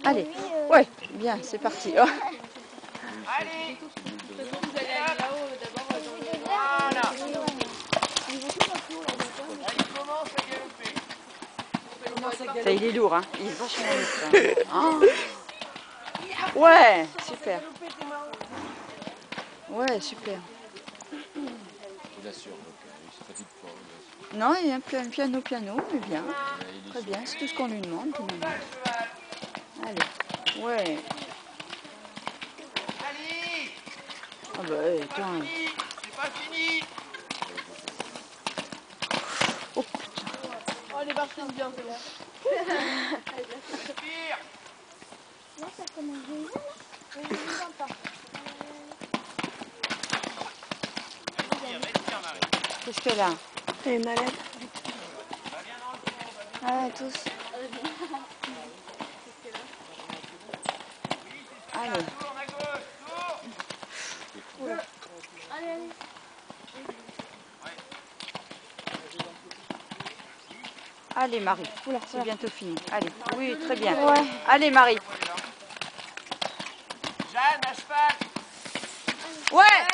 Allez, ouais, bien, c'est parti. Oh. Allez. Vous allez aller là-haut d'abord. Voilà. Il commence à galoper. Ça, il est lourd, hein. Il est vachement lourd, ça. Hein. Ouais, super. Ouais, super. Il assure, donc il se fatigue pas. Non, il y a un piano, mais bien. Très bien, c'est tout ce qu'on lui demande. Allez, ouais. Allez. Ah bah, attends. C'est pas fini. Oh putain. Oh, les barres sont bien, c'est là. Respire. Là, ça commence déjà, là. Je ne vois pas. Respire, Marie. Qu'est-ce qu'elle a? Elle est malade. Ah, tous. Allez. Tourne à gauche, tourne. Allez, allez. Allez, Marie. C'est bientôt fini. Allez. Oui, très bien. Ouais. Allez, Marie. Jeanne, à cheval. Ouais.